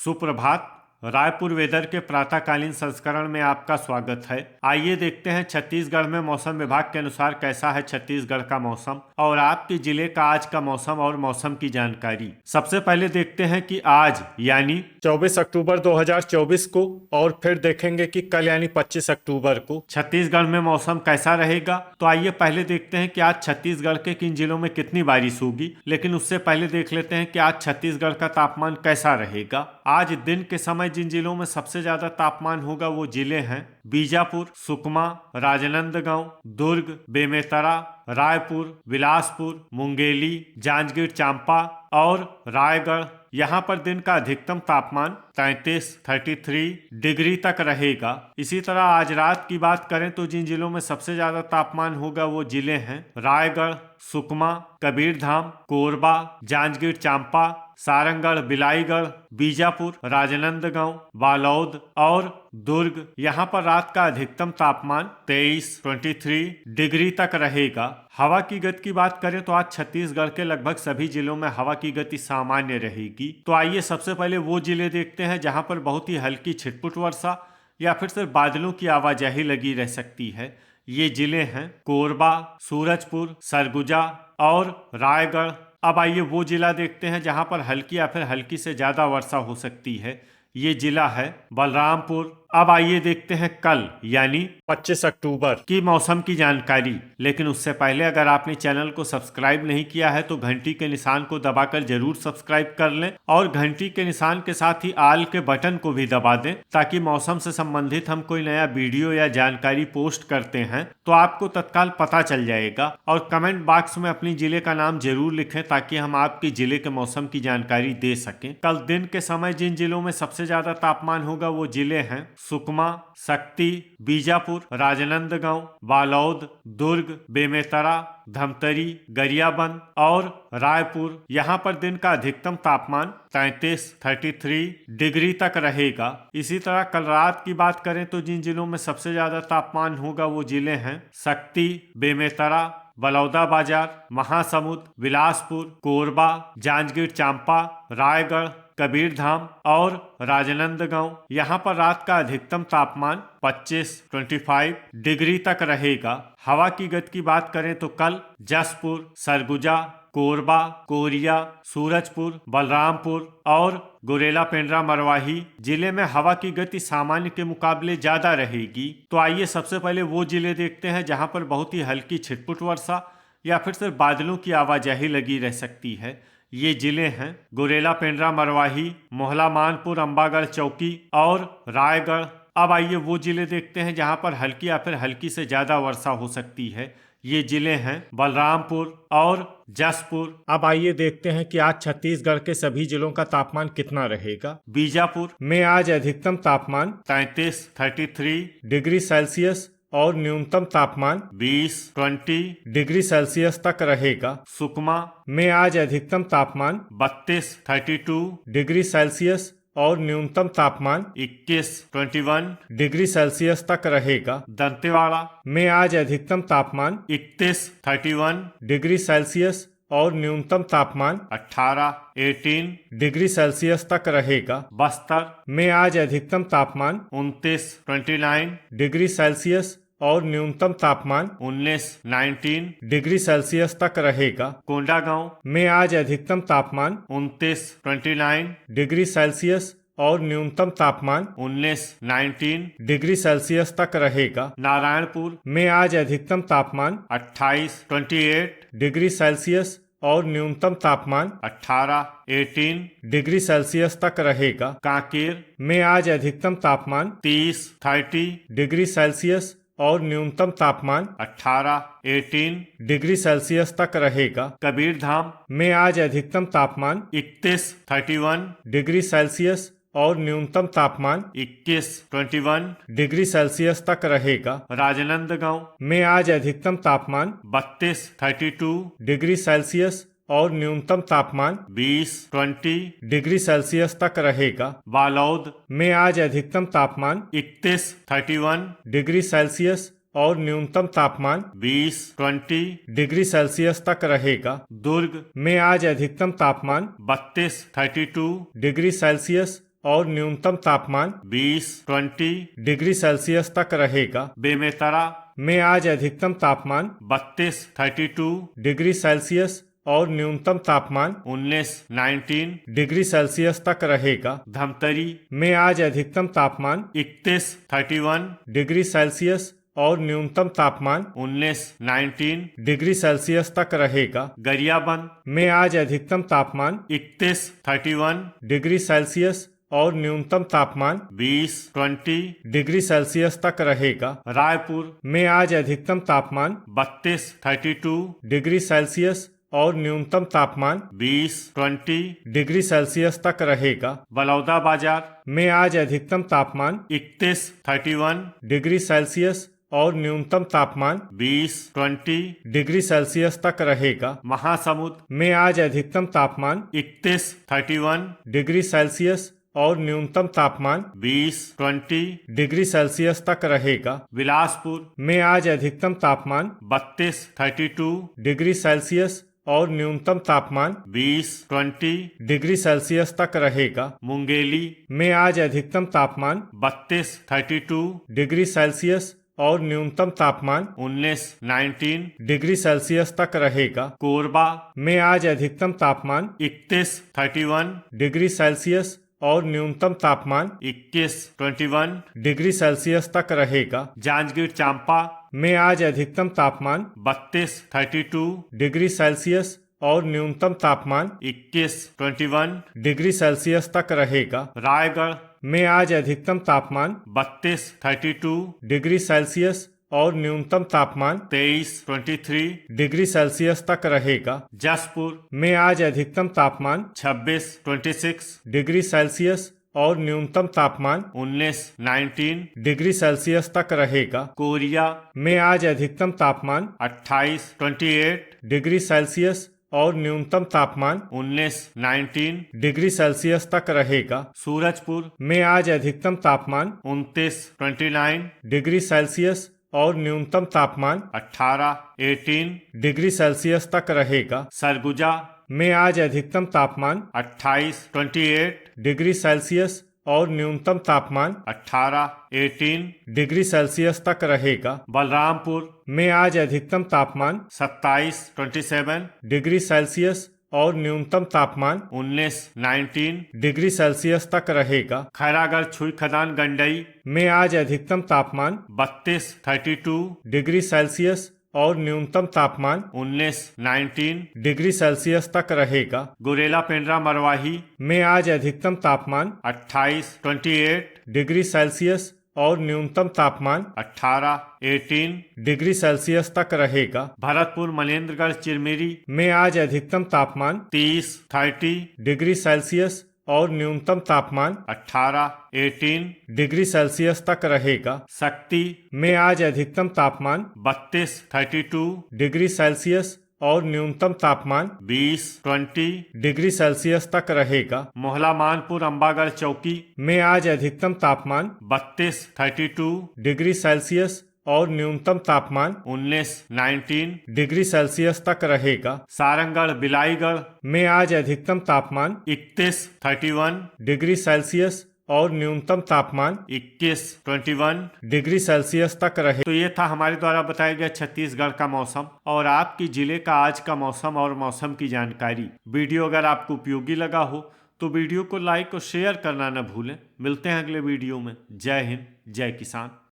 सुप्रभात। रायपुर वेदर के प्रातःकालीन संस्करण में आपका स्वागत है। आइए देखते हैं छत्तीसगढ़ में मौसम विभाग के अनुसार कैसा है छत्तीसगढ़ का मौसम और आपके जिले का आज का मौसम और मौसम की जानकारी। सबसे पहले देखते हैं कि आज यानी 24 अक्टूबर 2024 को और फिर देखेंगे कि कल यानी 25 अक्टूबर को छत्तीसगढ़ में मौसम कैसा रहेगा। तो आइए पहले देखते हैं कि आज छत्तीसगढ़ के किन जिलों में कितनी बारिश होगी, लेकिन उससे पहले देख लेते हैं कि आज छत्तीसगढ़ का तापमान कैसा रहेगा। आज दिन के समय जिन जिलों में सबसे ज्यादा तापमान होगा वो जिले हैं बीजापुर, सुकमा, राजनांदगांव, दुर्ग, बेमेतरा, रायपुर, बिलासपुर, मुंगेली, जांजगीर चांपा और रायगढ़। यहाँ पर दिन का अधिकतम तापमान 33 डिग्री तक रहेगा। इसी तरह आज रात की बात करें तो जिन जिलों में सबसे ज्यादा तापमान होगा वो जिले हैं रायगढ़, सुकमा, कबीरधाम, कोरबा, जांजगीर चांपा, सारंगढ़, बिलाईगढ़, बीजापुर, राजनांदगांव, बालोद और दुर्ग। यहाँ पर रात का अधिकतम तापमान 23 डिग्री तक रहेगा। हवा की गति की बात करें तो आज छत्तीसगढ़ के लगभग सभी जिलों में हवा की गति सामान्य रहेगी। तो आइए सबसे पहले वो जिले देखते हैं जहां पर बहुत ही हल्की छिटपुट वर्षा या फिर सिर्फ बादलों की आवाजाही लगी रह सकती है। ये जिले हैं कोरबा, सूरजपुर, सरगुजा और रायगढ़। अब आइए वो जिला देखते हैं जहां पर हल्की या फिर हल्की से ज्यादा वर्षा हो सकती है। ये जिला है बलरामपुर। अब आइए देखते हैं कल यानी 25 अक्टूबर की मौसम की जानकारी। लेकिन उससे पहले अगर आपने चैनल को सब्सक्राइब नहीं किया है तो घंटी के निशान को दबाकर जरूर सब्सक्राइब कर लें और घंटी के निशान के साथ ही आल के बटन को भी दबा दें ताकि मौसम से संबंधित हम कोई नया वीडियो या जानकारी पोस्ट करते हैं तो आपको तत्काल पता चल जाएगा। और कमेंट बॉक्स में अपनी जिले का नाम जरूर लिखें ताकि हम आपके जिले के मौसम की जानकारी दे सकें। कल दिन के समय जिन जिलों में सबसे ज्यादा तापमान होगा वो जिले हैं सुकमा, शक्ति, बीजापुर, राजनांदगांव, बालोद, दुर्ग, बेमेतरा, धमतरी, गरियाबंद और रायपुर। यहाँ पर दिन का अधिकतम तापमान 33 डिग्री तक रहेगा। इसी तरह कल रात की बात करें तो जिन जिलों में सबसे ज्यादा तापमान होगा वो जिले हैं शक्ति, बेमेतरा, बलौदाबाजार, महासमुंद, बिलासपुर, कोरबा, जांजगीर चांपा, रायगढ़, कबीरधाम और राजनांदगांव। यहाँ पर रात का अधिकतम तापमान 25 डिग्री तक रहेगा। हवा की गति की बात करें तो कल जसपुर, सरगुजा, कोरबा, कोरिया, सूरजपुर, बलरामपुर और गुरेला पेंड्रा मरवाही जिले में हवा की गति सामान्य के मुकाबले ज्यादा रहेगी। तो आइए सबसे पहले वो जिले देखते हैं जहां पर बहुत ही हल्की छिटपुट वर्षा या फिर सिर्फ बादलों की आवाजाही लगी रह सकती है। ये जिले हैं गुरेला पेंड्रा मरवाही, मोहला मानपुर, अंबागढ़ चौकी और रायगढ़। अब आइए वो जिले देखते हैं जहां पर हल्की या फिर हल्की से ज्यादा वर्षा हो सकती है। ये जिले हैं बलरामपुर और जसपुर। अब आइए देखते हैं कि आज छत्तीसगढ़ के सभी जिलों का तापमान कितना रहेगा। बीजापुर में आज अधिकतम तापमान 33 डिग्री सेल्सियस और न्यूनतम तापमान 20 डिग्री सेल्सियस तक रहेगा। सुकमा में आज अधिकतम तापमान 32 डिग्री सेल्सियस और न्यूनतम तापमान 21 डिग्री सेल्सियस तक रहेगा। दंतेवाड़ा में आज अधिकतम तापमान 31 डिग्री सेल्सियस और न्यूनतम तापमान 18 डिग्री सेल्सियस तक रहेगा। बस्तर में आज अधिकतम तापमान 29 डिग्री सेल्सियस और न्यूनतम तापमान 19 डिग्री सेल्सियस तक रहेगा। कोंडागांव में आज अधिकतम तापमान 29 डिग्री सेल्सियस और न्यूनतम तापमान 19 डिग्री सेल्सियस तक रहेगा। नारायणपुर में आज अधिकतम तापमान 28 डिग्री सेल्सियस और न्यूनतम तापमान 18 डिग्री सेल्सियस तक रहेगा। कांकेर में आज अधिकतम तापमान 30 डिग्री सेल्सियस और न्यूनतम तापमान 18 डिग्री सेल्सियस तक रहेगा। कबीरधाम में आज अधिकतम तापमान 31 डिग्री सेल्सियस और न्यूनतम तापमान 21 डिग्री सेल्सियस तक रहेगा। राजनांदगांव में आज अधिकतम तापमान 32 डिग्री सेल्सियस और न्यूनतम तापमान 20 डिग्री सेल्सियस तक रहेगा। बालोद में आज अधिकतम तापमान 31 डिग्री सेल्सियस और न्यूनतम तापमान 20 डिग्री सेल्सियस तक रहेगा। दुर्ग में आज अधिकतम तापमान 32 डिग्री सेल्सियस और न्यूनतम तापमान 20 डिग्री सेल्सियस तक रहेगा। बेमेतरा में आज अधिकतम तापमान 32 डिग्री सेल्सियस और न्यूनतम तापमान 19 डिग्री सेल्सियस तक रहेगा। धमतरी में आज अधिकतम तापमान 31 डिग्री सेल्सियस और न्यूनतम तापमान 19 डिग्री सेल्सियस तक रहेगा। गरियाबंद में आज अधिकतम तापमान 31 डिग्री सेल्सियस और न्यूनतम तापमान 20 डिग्री सेल्सियस तक रहेगा। रायपुर में आज अधिकतम तापमान 32 डिग्री सेल्सियस और न्यूनतम तापमान 20 डिग्री सेल्सियस तक रहेगा। बलौदा बाजार में आज अधिकतम तापमान 31 डिग्री सेल्सियस और न्यूनतम तापमान 20 डिग्री सेल्सियस तक रहेगा। महासमुंद में आज अधिकतम तापमान 31 डिग्री सेल्सियस और न्यूनतम तापमान 20 डिग्री सेल्सियस तक रहेगा। बिलासपुर में आज अधिकतम तापमान 32 डिग्री सेल्सियस और न्यूनतम तापमान 20 डिग्री सेल्सियस तक रहेगा। मुंगेली में आज अधिकतम तापमान 32 डिग्री सेल्सियस और न्यूनतम तापमान 19 डिग्री सेल्सियस तक रहेगा। कोरबा में आज अधिकतम तापमान 31 डिग्री सेल्सियस और न्यूनतम तापमान 21 डिग्री सेल्सियस तक रहेगा। जांजगीर चांपा में आज अधिकतम तापमान 32 डिग्री सेल्सियस और न्यूनतम तापमान 21 डिग्री सेल्सियस तक रहेगा। रायगढ़ में आज अधिकतम तापमान 32 डिग्री सेल्सियस और न्यूनतम तापमान 23 डिग्री सेल्सियस तक रहेगा। जसपुर में आज अधिकतम तापमान 26 डिग्री सेल्सियस और न्यूनतम तापमान 19 डिग्री सेल्सियस तक रहेगा। कोरिया में आज अधिकतम तापमान 28 डिग्री सेल्सियस और न्यूनतम तापमान 19 डिग्री सेल्सियस तक रहेगा। सूरजपुर में आज अधिकतम तापमान 29 डिग्री सेल्सियस और न्यूनतम तापमान 18 डिग्री सेल्सियस तक रहेगा। सरगुजा में आज अधिकतम तापमान 28 डिग्री सेल्सियस और न्यूनतम तापमान 18 डिग्री सेल्सियस तक रहेगा। बलरामपुर में आज अधिकतम तापमान 27 डिग्री सेल्सियस और न्यूनतम तापमान 19 डिग्री सेल्सियस तक रहेगा। खैरागढ़ छुई खदान गंडई में आज अधिकतम तापमान 32 डिग्री सेल्सियस और न्यूनतम तापमान 19 डिग्री सेल्सियस तक रहेगा। गुरेला पेंड्रा मरवाही में आज अधिकतम तापमान 28 डिग्री सेल्सियस और न्यूनतम तापमान 18 डिग्री सेल्सियस तक रहेगा। भरतपुर मनेन्द्रगढ़ चिरमिरी में आज अधिकतम तापमान 30 डिग्री सेल्सियस और न्यूनतम तापमान 18 डिग्री सेल्सियस तक रहेगा। शक्ति में आज अधिकतम तापमान 32 डिग्री सेल्सियस और न्यूनतम तापमान 20 डिग्री सेल्सियस तक रहेगा। मोहला मानपुर अम्बागढ़ चौकी में आज अधिकतम तापमान 32 डिग्री सेल्सियस और न्यूनतम तापमान 19 डिग्री सेल्सियस तक रहेगा। सारंगगढ़ बिलाईगढ़ में आज अधिकतम तापमान 31 डिग्री सेल्सियस और न्यूनतम तापमान 21 डिग्री सेल्सियस तक रहे। तो ये था हमारे द्वारा बताया गया छत्तीसगढ़ का मौसम और आपकी जिले का आज का मौसम और मौसम की जानकारी। वीडियो अगर आपको उपयोगी लगा हो तो वीडियो को लाइक और शेयर करना न भूलें। मिलते हैं अगले वीडियो में। जय हिंद, जय किसान।